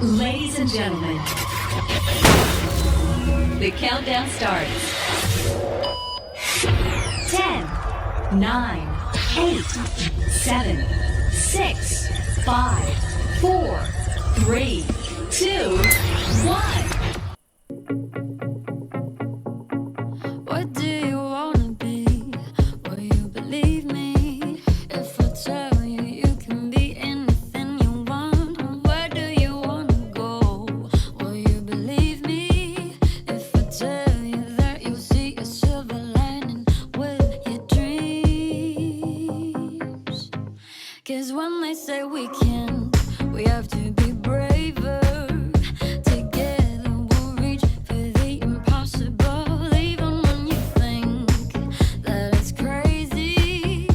Ladies and gentlemen, the countdown starts. 10, 9, 8, 7, 6, 5, 4, 3, 2, 1. What do you wanna be? Will you believe me if I tell you you can be anything you want? And where do you wanna go? Will you believe me if I tell you that you'll see a silver lining with your dreams? 'Cause when they say we can't, we have to be braver. Together we'll reach for the impossible. Even when you think that it's crazy,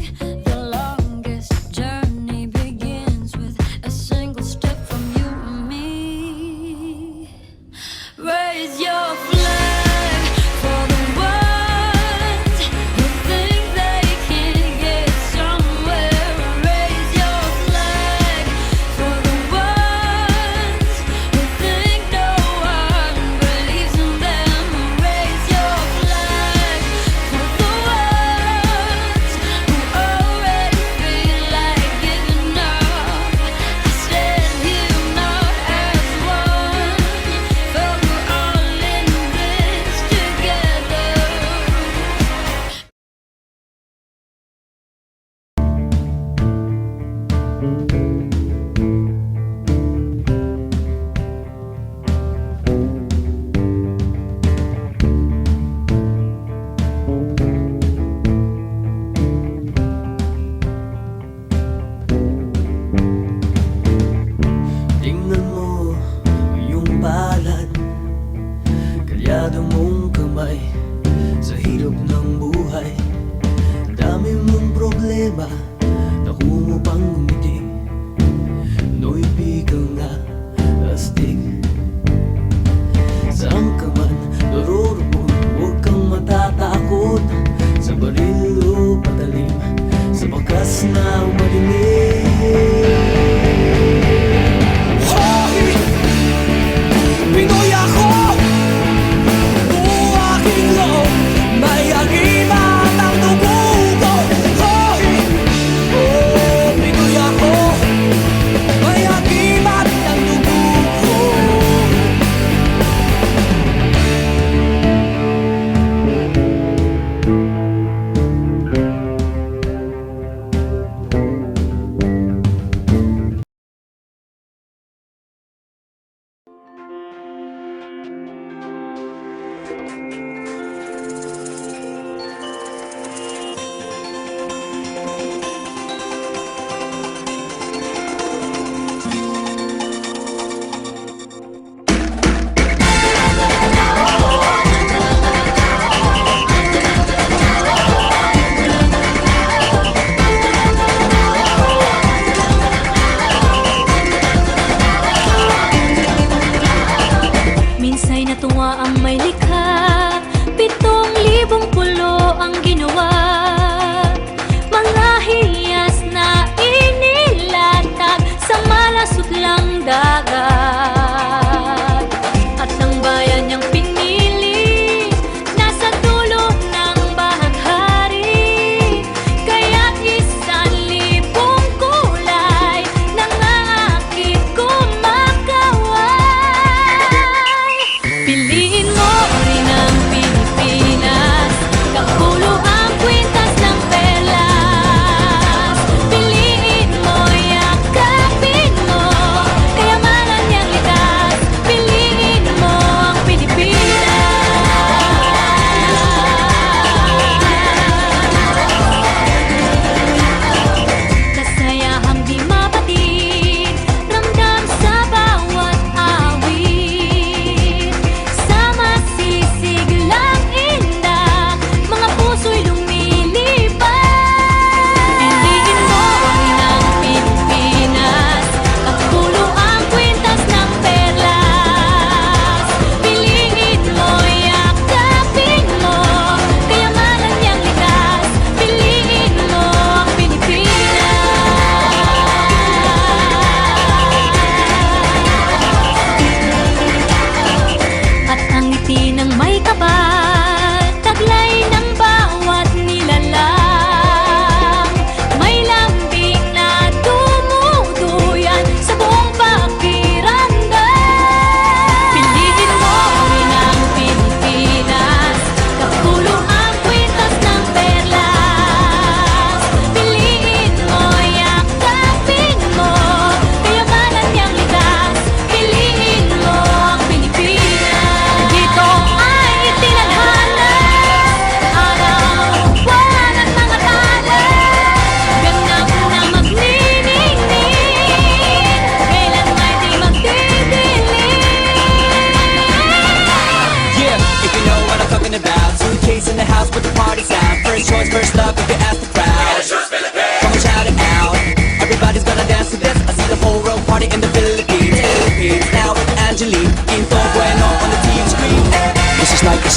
the longest journey begins with a single step from you and me. Raise your flag for the ones who think they can't get somewhere. Raise your flag for the ones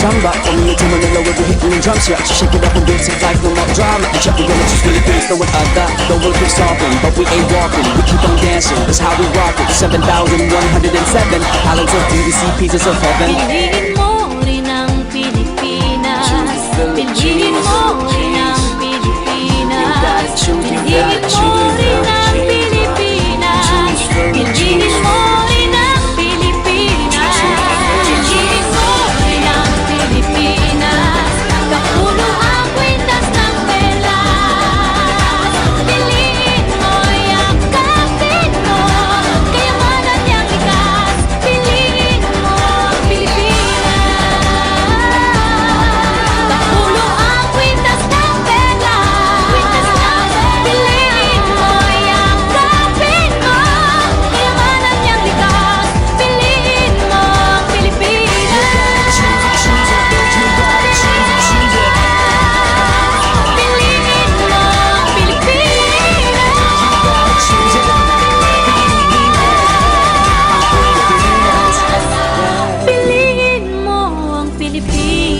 samba. Coming into Manila where we're hitting the drums, yeah. So shake it up and dance it like no more drama. And check, we're gonna choose Philippines, no one other. The world keeps talking, but we ain't walking. We keep on dancing, that's how we rock it. 7,107 islands of DDC, pieces of heaven. Piliin mo rin ang Pilipinas. Piliin mo rin ang Pilipinas. Piliin mo rin ang Pilipinas. Piliin mo rin ang Pilipinas. Piliin mo rin ang Pilipinas. Kapuno ang kwintas ng pelas. Piliin mo, yakapin mo. Kayamanan niyang likas. Piliin mo ang Pilipinas. Kapuno ang kwintas ng pelas. Piliin mo, yakapin mo. Kayamanan niyang likas. Piliin mo ang Pilipinas. Piliin mo ang Pilipinas. Piliin mo ang Pilipinas.